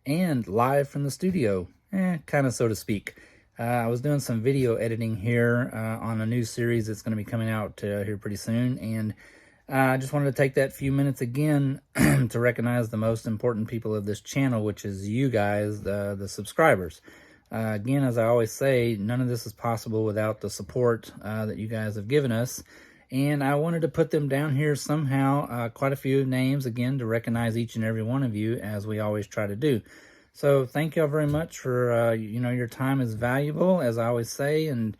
and live from the studio, kind of so to speak. I was doing some video editing here on a new series that's going to be coming out here pretty soon, and I just wanted to take that few minutes again to recognize the most important people of this channel, which is you guys, the subscribers. Again, as I always say, none of this is possible without the support that you guys have given us. And I wanted to put them down here somehow, quite a few names, again, to recognize each and every one of you, as we always try to do. So thank y'all very much for, your time is valuable, as I always say, and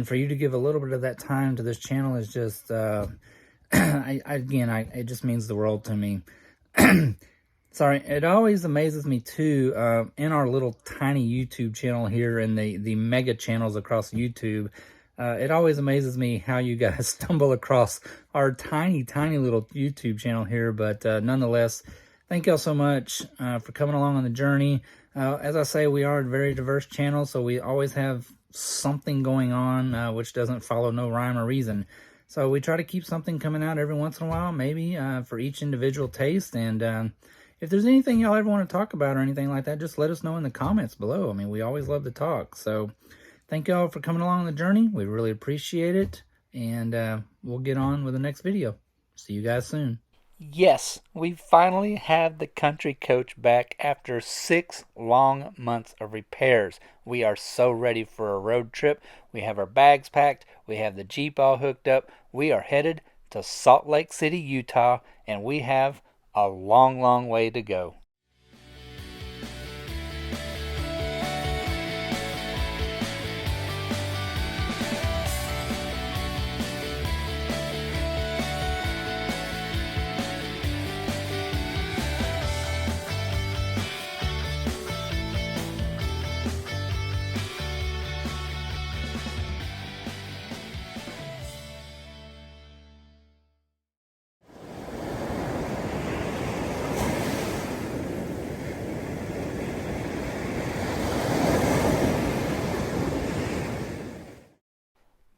for you to give a little bit of that time to this channel is just, it just means the world to me. Sorry, it always amazes me too, in our little tiny YouTube channel here and the mega channels across YouTube, it always amazes me how you guys stumble across our tiny little YouTube channel here, but nonetheless, thank y'all so much for coming along on the journey. As I say, we are a very diverse channel, so we always have something going on which doesn't follow no rhyme or reason. So we try to keep something coming out every once in a while, maybe for each individual taste. And if there's anything y'all ever want to talk about or anything like that, just let us know in the comments below. I mean, we always love to talk. So thank y'all for coming along the journey. We really appreciate it. And we'll get on with the next video. See you guys soon. Yes, we finally have the country coach back after 6 long months of repairs. We are so ready for a road trip. We have our bags packed. We have the Jeep all hooked up. We are headed to Salt Lake City, Utah, and we have a long way to go.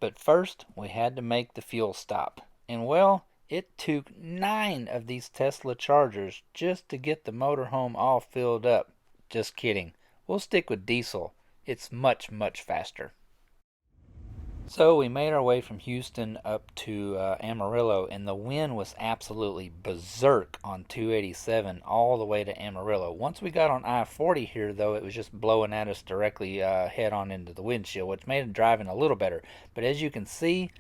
But first, we had to make the fuel stop. And well, it took 9 of these Tesla Chargers just to get the motorhome all filled up. Just kidding. We'll stick with diesel. It's much faster. So we made our way from Houston up to Amarillo, and the wind was absolutely berserk on 287 all the way to Amarillo. Once we got on I-40 here, though, it was just blowing at us directly head on into the windshield, which made driving a little better. But as you can see,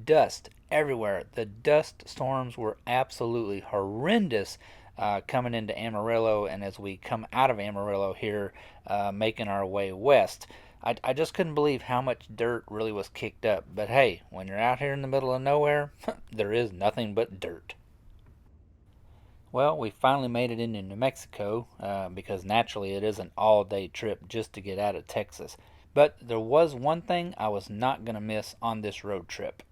dust everywhere. The dust storms were absolutely horrendous coming into Amarillo, and as we come out of Amarillo here, making our way west. I just couldn't believe how much dirt really was kicked up. But hey, when you're out here in the middle of nowhere, there is nothing but dirt. Well, we finally made it into New Mexico because naturally it is an all-day trip just to get out of Texas. But there was one thing I was not going to miss on this road trip.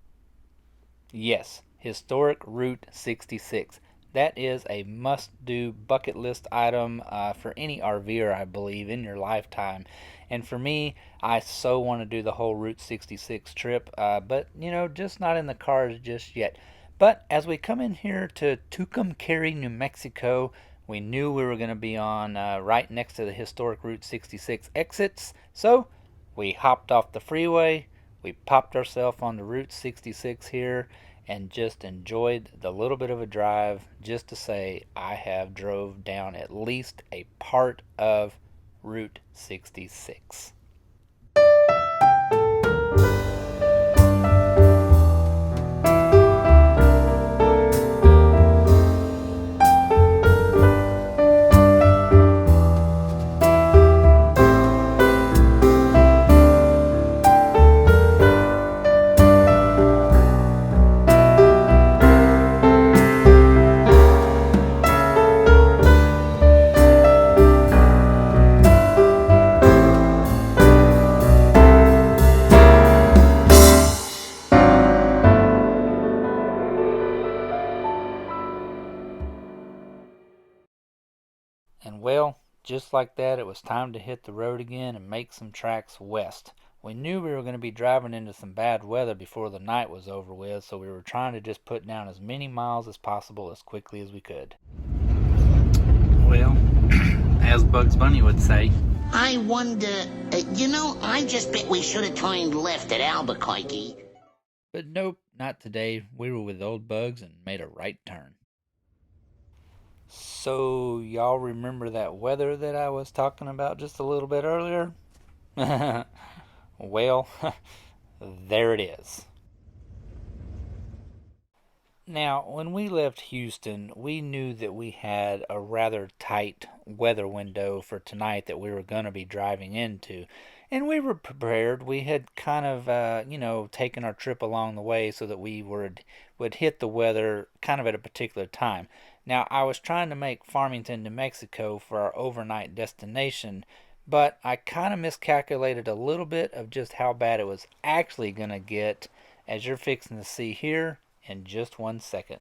Yes, historic Route 66. That is a must-do bucket list item for any RVer, I believe, in your lifetime. And for me, I so want to do the whole Route 66 trip, but, just not in the cars just yet. But as we come in here to Tucumcari, New Mexico, we knew we were going to be on right next to the historic Route 66 exits. So we hopped off the freeway, we popped ourselves on the Route 66 here, and just enjoyed the little bit of a drive just to say I have drove down at least a part of Route 66. And well, just like that, it was time to hit the road again and make some tracks west. We knew we were going to be driving into some bad weather before the night was over with, so we were trying to just put down as many miles as possible as quickly as we could. Well, as Bugs Bunny would say. I wonder, I just bet we should have turned left at Albuquerque. But nope, not today. We were with old Bugs and made a right turn. So, y'all remember that weather that I was talking about just a little bit earlier? Well, there it is. Now, when we left Houston, we knew that we had a rather tight weather window for tonight that we were going to be driving into. And we were prepared. We had kind of, taken our trip along the way so that we would hit the weather kind of at a particular time. Now, I was trying to make Farmington, New Mexico for our overnight destination, but I kind of miscalculated a little bit of just how bad it was actually going to get, as you're fixing to see here in just 1 second.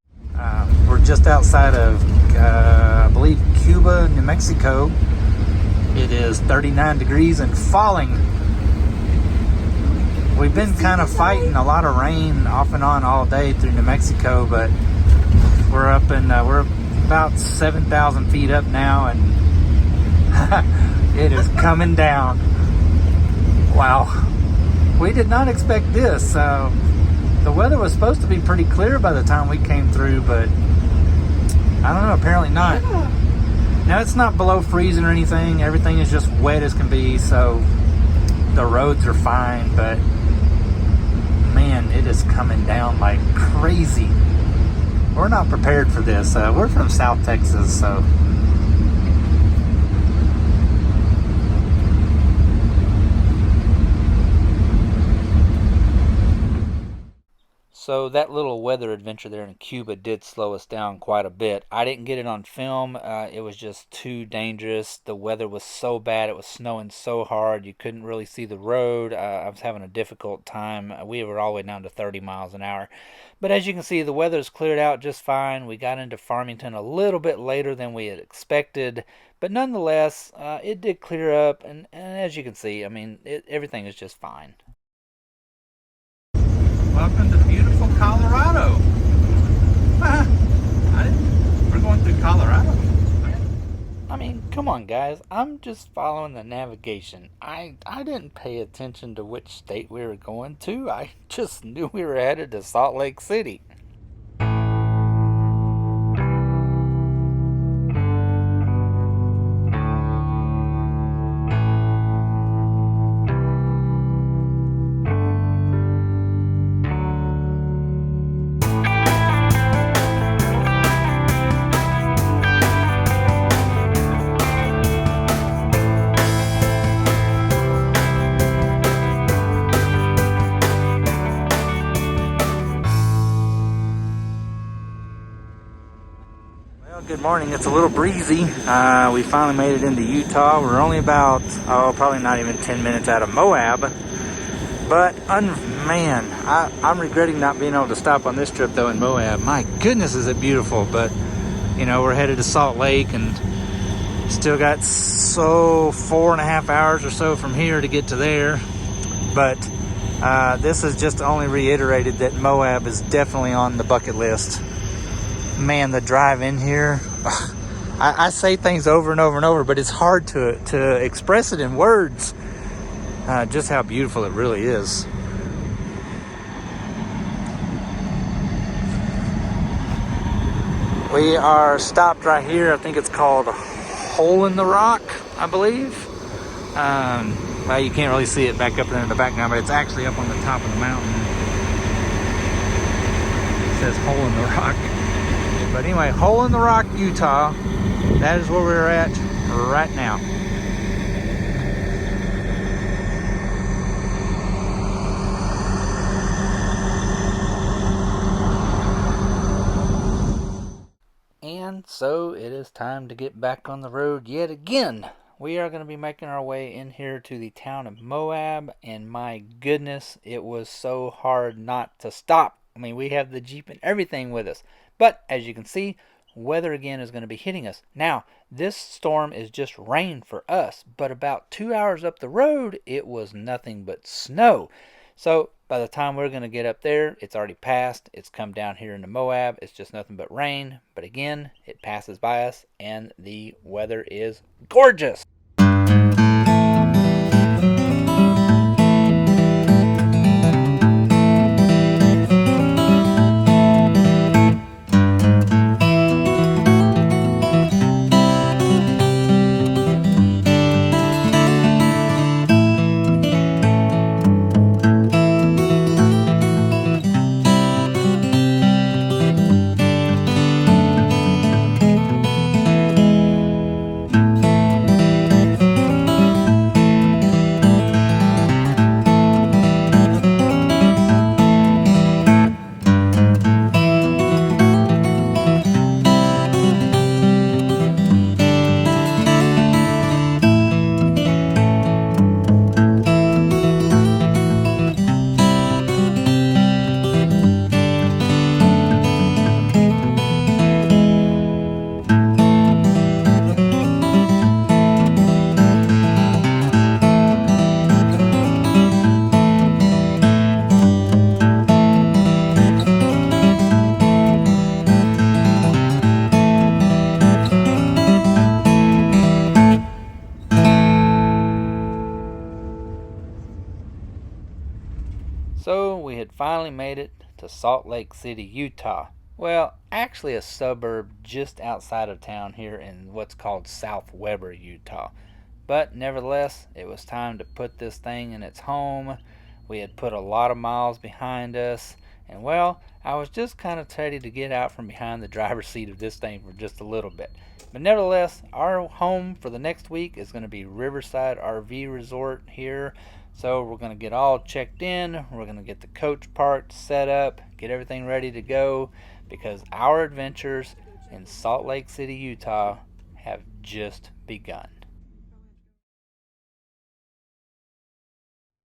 We're just outside of, I believe, Cuba, New Mexico. It is 39 degrees and falling. We've been kind of fighting a lot of rain off and on all day through New Mexico, but we're up in, we're about 7,000 feet up now, and it is coming down. Wow. We did not expect this. The weather was supposed to be pretty clear by the time we came through, but I don't know, apparently not. Now, it's not below freezing or anything. Everything is just wet as can be, so the roads are fine, but man, it is coming down like crazy. We're not prepared for this. We're from South Texas, so So that little weather adventure there in Cuba did slow us down quite a bit. I didn't get it on film. It was just too dangerous. The weather was so bad. It was snowing so hard. You couldn't really see the road. I was having a difficult time. We were all the way down to 30 miles an hour. But as you can see, the weather's cleared out just fine. We got into Farmington a little bit later than we had expected. But nonetheless, it did clear up. And as you can see, I mean, everything is just fine. Welcome to beautiful Colorado. We're going through Colorado. I mean, come on, guys. I'm just following the navigation. I didn't pay attention to which state we were going to. I just knew we were headed to Salt Lake City. Good morning. It's a little breezy. We finally made it into Utah. We're only about, probably not even 10 minutes out of Moab. But, man, I'm regretting not being able to stop on this trip, though, in Moab. My goodness, is it beautiful. But, we're headed to Salt Lake and still got 4.5 hours or so from here to get to there. But this has just only reiterated that Moab is definitely on the bucket list. Man, the drive in here, I say things over and over and over, but it's hard to express it in words, just how beautiful it really is. We are stopped right here. I think it's called Hole in the Rock, I believe. Well, you can't really see it back up there in the background, but it's actually up on the top of the mountain. It says Hole in the Rock. But anyway, Hole in the Rock, Utah. That is where we're at right now. And so it is time to get back on the road yet again. We are going to be making our way in here to the town of Moab, and my goodness, it was so hard not to stop. I mean, we have the Jeep and everything with us. But as you can see, weather again is going to be hitting us. Now, this storm is just rain for us, but about 2 hours up the road, it was nothing but snow. So by the time we're going to get up there, it's already passed. It's come down here into Moab. It's just nothing but rain. But again, it passes by us, and the weather is gorgeous. So we had finally made it to Salt Lake City, Utah. Well, actually a suburb just outside of town here in what's called South Weber, Utah. But nevertheless, it was time to put this thing in its home. We had put a lot of miles behind us, and well, I was just kind of ready to get out from behind the driver's seat of this thing for just a little bit. But nevertheless, our home for the next week is going to be Riverside RV Resort here. So we're going to get all checked in. We're going to get the coach parked, set up, get everything ready to go because our adventures in Salt Lake City, Utah have just begun.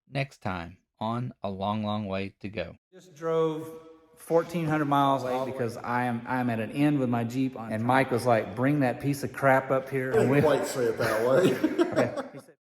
Next time on A Long, Long Way to Go. Just drove 1,400 miles because I'm at an end with my Jeep, and Mike was like, "Bring that piece of crap up here." I didn't quite say it that way. Okay. He said,